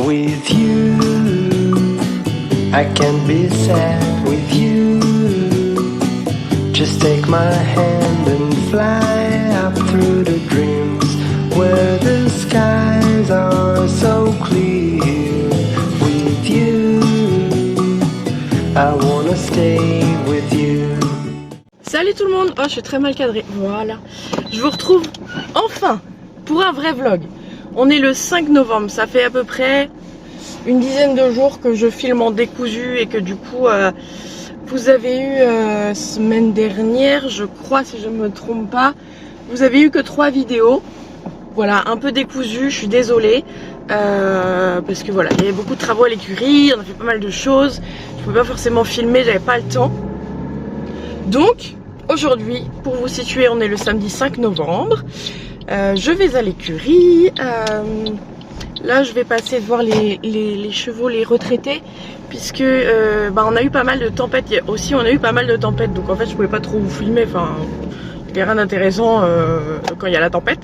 with you. I can't be sad with you. Just take my hand and fly up through the dreams where the skies are so clear. With you, I wanna stay with you. Salut tout le monde. Oh, je suis très mal cadrée. Voilà. Je vous retrouve enfin pour un vrai vlog. On est le 5 novembre. Ça fait à peu près une dizaine de jours que je filme en décousu et que du coup vous avez eu semaine dernière, je crois si je ne me trompe pas, vous avez eu que 3 vidéos. Voilà, un peu décousu, je suis désolée parce que voilà, il y avait beaucoup de travaux à l'écurie, on a fait pas mal de choses, je pouvais pas forcément filmer, j'avais pas le temps. Donc aujourd'hui, pour vous situer, on est le samedi 5 novembre, je vais à l'écurie, là je vais passer voir les chevaux, les retraités, puisque on a eu pas mal de tempêtes, aussi on a eu pas mal de tempêtes, donc en fait je pouvais pas trop vous filmer, enfin il n'y a rien d'intéressant quand il y a la tempête.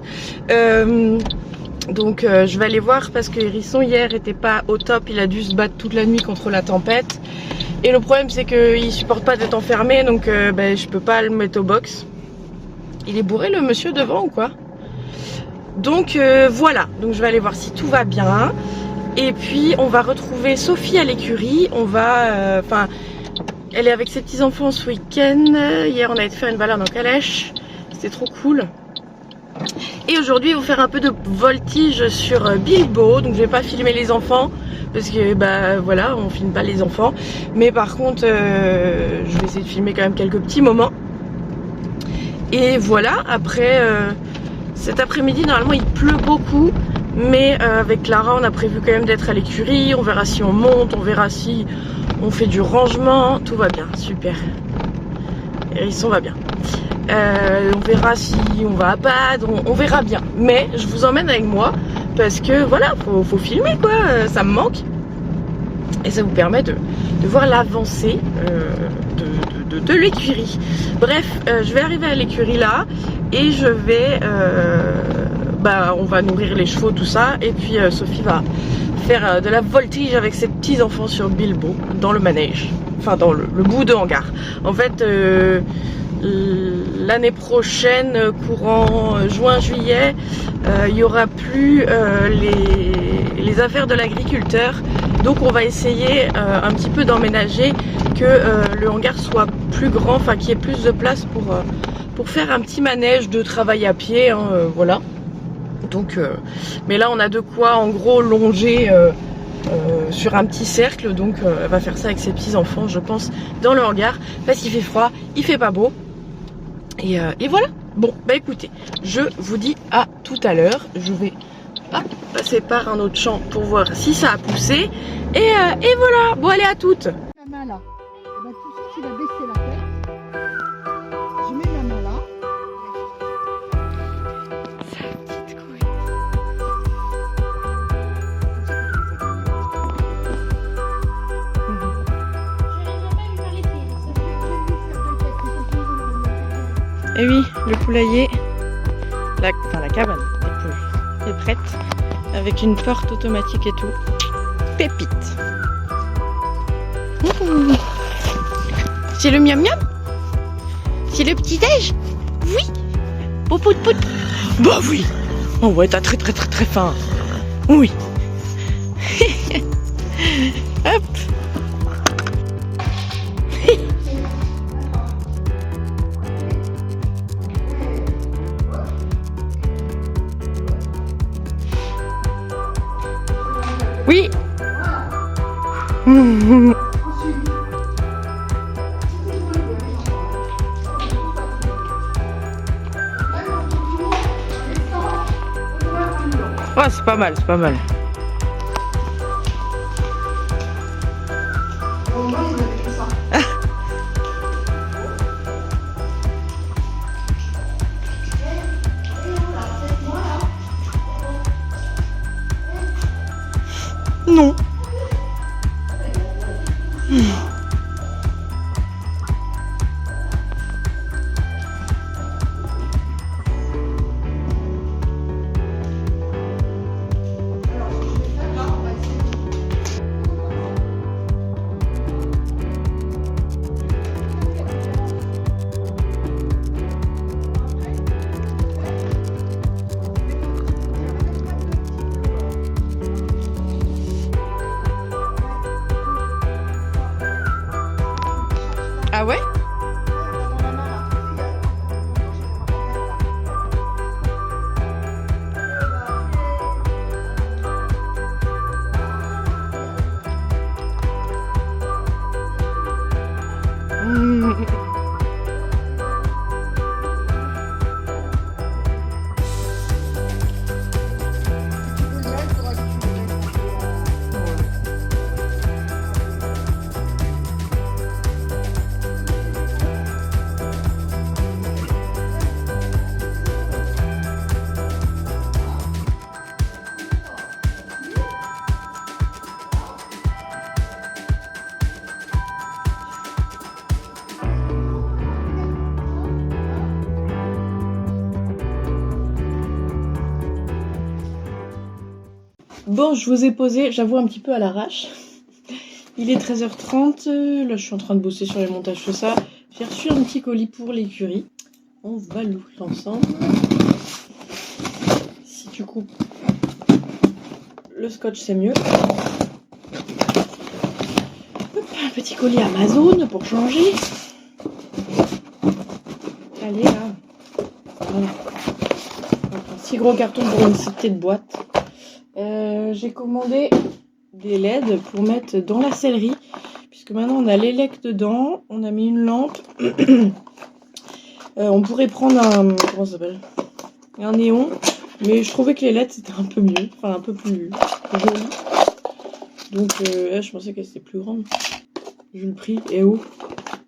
Donc je vais aller voir parce que Hérisson hier était pas au top, il a dû se battre toute la nuit contre la tempête. Et le problème c'est qu'il supporte pas d'être enfermé, donc je peux pas le mettre au box. Il est bourré le monsieur devant ou quoi? Donc voilà, donc je vais aller voir si tout va bien. Et puis on va retrouver Sophie à l'écurie, on va... elle est avec ses petits enfants ce week-end. Hier on a été faire une balade en calèche, c'était trop cool. Et aujourd'hui ils vont faire un peu de voltige sur Bilbo. Donc je vais pas filmer les enfants parce que voilà, on filme pas les enfants. Mais par contre je vais essayer de filmer quand même quelques petits moments. Et voilà, après cet après-midi normalement il pleut beaucoup. Mais avec Clara on a prévu quand même d'être à l'écurie. On verra si on monte, on verra si on fait du rangement. Tout va bien, super. Hérisson va bien. On verra si on va à Bade, on verra bien. Mais je vous emmène avec moi parce que voilà, faut filmer quoi, ça me manque. Et ça vous permet de voir l'avancée de l'écurie. Bref, je vais arriver à l'écurie là et je vais... on va nourrir les chevaux, tout ça. Et puis Sophie va faire de la voltige avec ses petits enfants sur Bilbo, dans le manège. Enfin, dans le bout de hangar. En fait, l'année prochaine, courant juin-juillet, il n'y aura plus les affaires de l'agriculteur. Donc on va essayer un petit peu d'emménager, que le hangar soit plus grand, enfin qu'il y ait plus de place pour faire un petit manège de travail à pied, hein, voilà. Donc, mais là on a de quoi en gros longer sur un petit cercle. Donc elle va faire ça avec ses petits enfants, je pense, dans le hangar, parce qu'il fait froid, il fait pas beau. Et voilà. Bon, écoutez, je vous dis à tout à l'heure. Je vais passer par un autre champ pour voir si ça a poussé. Et voilà. Bon, allez, à toutes. La main là. Et tout de suite, il va baisser la tête. Je mets la main là. Et oui, le poulailler, la cabane est prête, avec une porte automatique et tout. Pépite. Mmh. C'est le miam miam? C'est le petit déj? Oui. Pout pout. Bah oui. Oh ouais, t'as très faim. Oui. Hop. Oui. Oh, c'est pas mal, c'est pas mal. Non. Bon, je vous ai posé, j'avoue, un petit peu à l'arrache. Il est 13h30, là je suis en train de bosser sur les montages, tout ça. J'ai reçu un petit colis pour l'écurie. On va l'ouvrir ensemble. Si tu coupes le scotch, c'est mieux. Hop, un petit colis Amazon pour changer. Allez là. Voilà. Un petit gros carton pour une petite boîte. J'ai commandé des LED pour mettre dans la sellerie, puisque maintenant on a l'élec dedans, on a mis une lampe. On pourrait prendre comment ça s'appelle, un néon, mais je trouvais que les LED c'était un peu mieux, enfin un peu plus joli. Donc je pensais qu'elle était plus grande. Vu le prix, et où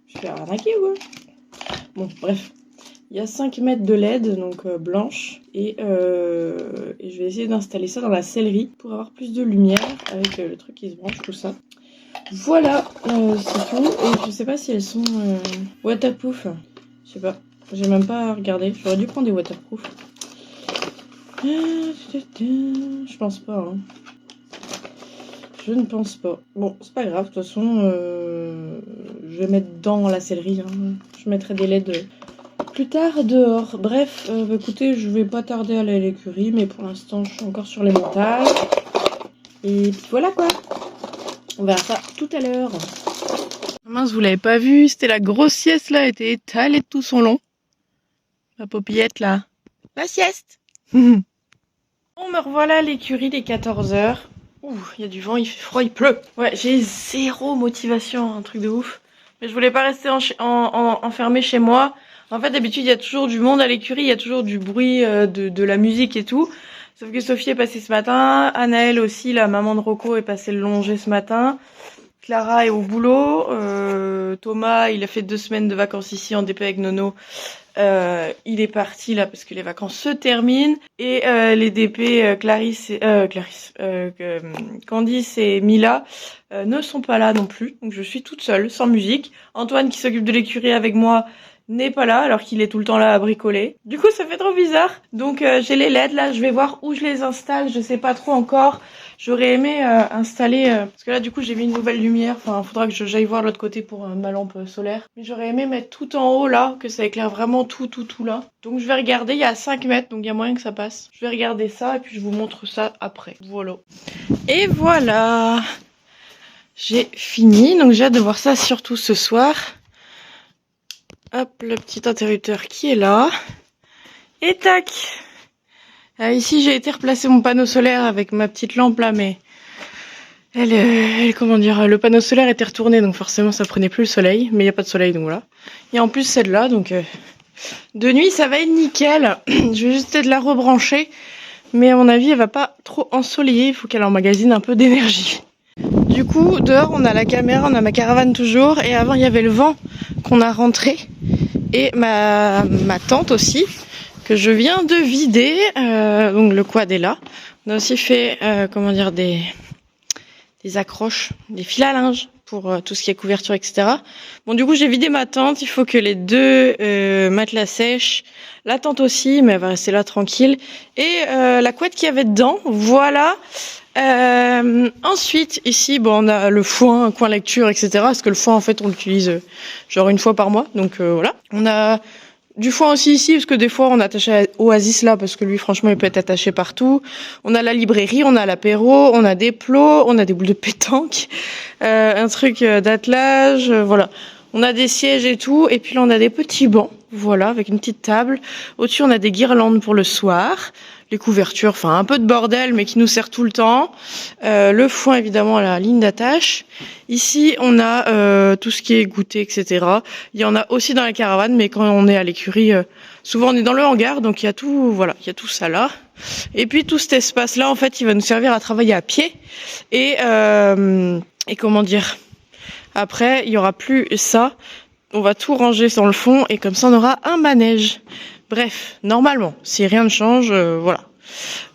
je fais arnaquer ou quoi? Bon bref, il y a 5 mètres de LED, donc blanche, et je vais essayer d'installer ça dans la sellerie pour avoir plus de lumière avec le truc qui se branche, tout ça. Voilà, c'est tout. Et je sais pas si elles sont waterproof. Je sais pas, j'ai même pas regardé. J'aurais dû prendre des waterproof. Je pense pas. Hein. Je ne pense pas. Bon, c'est pas grave. De toute façon, je vais mettre dans la sellerie. Hein. Je mettrai des LED plus tard dehors. Bref, écoutez, je vais pas tarder à aller à l'écurie, mais pour l'instant, je suis encore sur les montages. Et puis voilà quoi. On verra ça tout à l'heure. Mince, vous l'avez pas vu, c'était la grosse sieste là, elle était étalée de tout son long. Ma papillette là. La sieste. Bon, me revoilà à l'écurie des 14h. Ouh, il y a du vent, il fait froid, il pleut. Ouais, j'ai zéro motivation, un truc de ouf. Mais je voulais pas rester enfermée chez moi. En fait, d'habitude, il y a toujours du monde à l'écurie, il y a toujours du bruit, de la musique et tout. Sauf que Sophie est passée ce matin, Anaëlle aussi, la maman de Rocco, est passée le longer ce matin. Clara est au boulot, Thomas, il a fait 2 semaines de vacances ici en DP avec Nono. Il est parti là parce que les vacances se terminent. Et les DP Candice et Mila ne sont pas là non plus. Donc je suis toute seule, sans musique. Antoine qui s'occupe de l'écurie avec moi n'est pas là alors qu'il est tout le temps là à bricoler. Du coup ça fait trop bizarre. Donc j'ai les LED là, je vais voir où je les installe, je sais pas trop encore. J'aurais aimé installer, parce que là du coup j'ai mis une nouvelle lumière, enfin faudra que j'aille voir de l'autre côté pour ma lampe solaire. Mais j'aurais aimé mettre tout en haut là, que ça éclaire vraiment tout là. Donc je vais regarder, il y a 5 mètres, donc il y a moyen que ça passe. Je vais regarder ça et puis je vous montre ça après. Voilà. Et voilà, j'ai fini, donc j'ai hâte de voir ça surtout ce soir. Hop, le petit interrupteur qui est là. Et tac. Ici, j'ai été replacer mon panneau solaire avec ma petite lampe là, mais comment dire, le panneau solaire était retourné, donc forcément ça prenait plus le soleil, mais il n'y a pas de soleil, donc voilà. Et en plus celle-là, donc de nuit ça va être nickel. Je vais juste peut-être la rebrancher, mais à mon avis elle va pas trop ensoleiller, il faut qu'elle emmagasine un peu d'énergie. Du coup, dehors on a la caméra, on a ma caravane toujours, et avant il y avait le vent qu'on a rentré, et ma tente aussi, que je viens de vider, donc le quad est là. On a aussi fait, comment dire, des accroches, des fils à linge pour tout ce qui est couverture, etc. Bon, du coup, j'ai vidé ma tente. Il faut que les 2 matelas sèchent. La tente aussi, mais elle va rester là tranquille. Et la couette qu'il y avait dedans, voilà. Ensuite, ici, bon, on a le foin, un coin lecture, etc. Parce que le foin, en fait, on l'utilise genre une fois par mois. Donc voilà. On a du foin aussi ici, parce que des fois on attache à Oasis là, parce que lui franchement il peut être attaché partout. On a la librairie, on a l'apéro, on a des plots, on a des boules de pétanque, un truc d'attelage, voilà. On a des sièges et tout, et puis là on a des petits bancs, voilà, avec une petite table. Au-dessus on a des guirlandes pour le soir, les couvertures, enfin un peu de bordel, mais qui nous sert tout le temps. Le foin évidemment à la ligne d'attache. Ici on a tout ce qui est goûter, etc. Il y en a aussi dans la caravane, mais quand on est à l'écurie, souvent on est dans le hangar, donc il y a tout, voilà, il y a tout ça là. Et puis tout cet espace-là, en fait, il va nous servir à travailler à pied. Et comment dire, après, il y aura plus ça. On va tout ranger dans le fond et comme ça, on aura un manège. Bref, normalement, si rien ne change, voilà.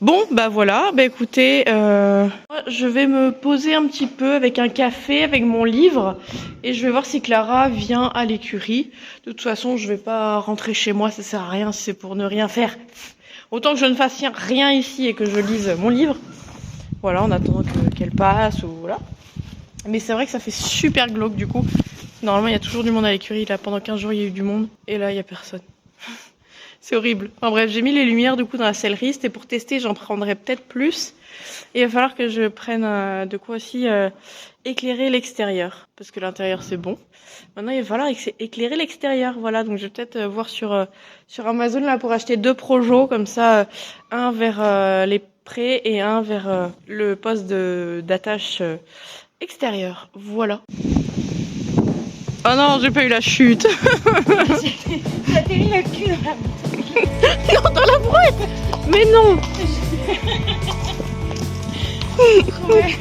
Bon, bah voilà, bah écoutez, je vais me poser un petit peu avec un café, avec mon livre, et je vais voir si Clara vient à l'écurie. De toute façon, je vais pas rentrer chez moi, ça sert à rien, si c'est pour ne rien faire. Autant que je ne fasse rien ici et que je lise mon livre. Voilà, on attend qu'elle passe ou voilà. Mais c'est vrai que ça fait super glauque du coup. Normalement, il y a toujours du monde à l'écurie. Là, pendant 15 jours, il y a eu du monde. Et là, il y a personne. C'est horrible. Enfin bref, j'ai mis les lumières du coup dans la sellerie. C'était pour tester, j'en prendrai peut-être plus. Et il va falloir que je prenne de quoi aussi éclairer l'extérieur. Parce que l'intérieur, c'est bon. Maintenant, il va falloir éclairer l'extérieur. Voilà, donc je vais peut-être voir sur Amazon là pour acheter 2 projos. Comme ça, un vers les prés et un vers le poste d'attache extérieur. Voilà. Oh non, j'ai pas eu la chute. Tu as mis le cul dans la Non, dans la brouette. Mais non. ouais.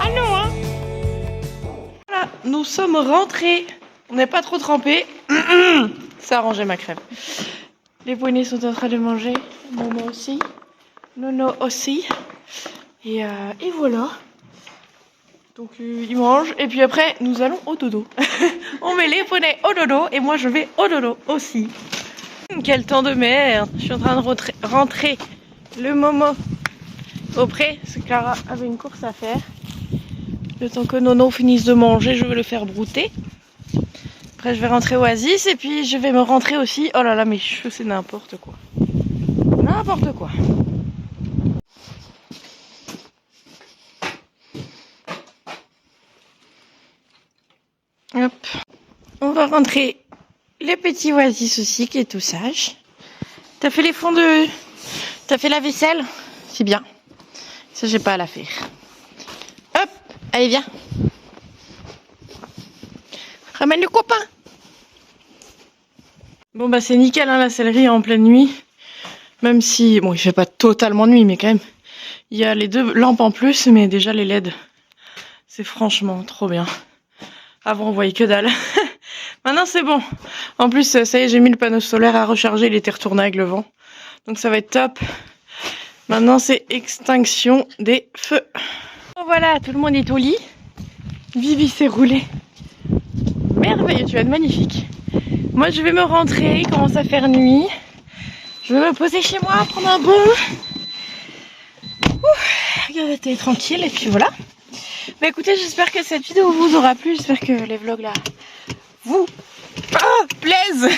Ah non, hein. Voilà, nous sommes rentrés. On n'est pas trop trempés. Ça a arrangé ma crème. Les poignets sont en train de manger. Momo aussi. Nono aussi. Et voilà. Donc ils mangent. Et puis après, nous allons au dodo. On met les poneys au dodo. Et moi, je vais au dodo aussi. Quel temps de merde. Je suis en train de rentrer le Momo au pré. Parce que Clara avait une course à faire. Le temps que Nono finisse de manger, je vais le faire brouter. Après, je vais rentrer Oasis. Et puis, je vais me rentrer aussi. Oh là là, mes cheveux, c'est n'importe quoi. N'importe quoi. Hop. On va rentrer les petits Oasis aussi, qui est tout sage. T'as fait les fonds de... T'as fait la vaisselle? C'est bien. Ça, j'ai pas à la faire. Hop. Allez, viens. Ramène le copain. Bon, bah, c'est nickel, hein, la sellerie en pleine nuit. Même si... Bon, il fait pas totalement nuit, mais quand même. Il y a les 2 lampes en plus, mais déjà les LED. C'est franchement trop bien. Avant, on voyait que dalle. Maintenant, c'est bon. En plus, ça y est, j'ai mis le panneau solaire à recharger. Il était retourné avec le vent. Donc, ça va être top. Maintenant, c'est extinction des feux. Voilà, tout le monde est au lit. Vivi s'est roulée. Merveilleux, tu vas être magnifique. Moi, je vais me rentrer. Il commence à faire nuit. Je vais me poser chez moi, prendre un bain. Regarde la télé tranquille. Et puis voilà. Bah écoutez, j'espère que cette vidéo vous aura plu. J'espère que les vlogs là vous plaisent.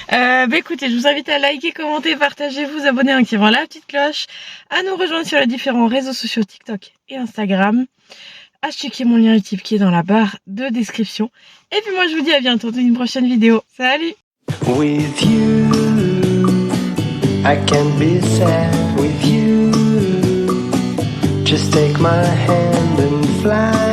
Bah écoutez, je vous invite à liker, commenter, partager, vous abonner en activant la petite cloche, à nous rejoindre sur les différents réseaux sociaux TikTok et Instagram, à checker mon lien YouTube qui est dans la barre de description. Et puis moi je vous dis à bientôt dans une prochaine vidéo. Salut! With you, I can be sad with you. Just take my hand and fly.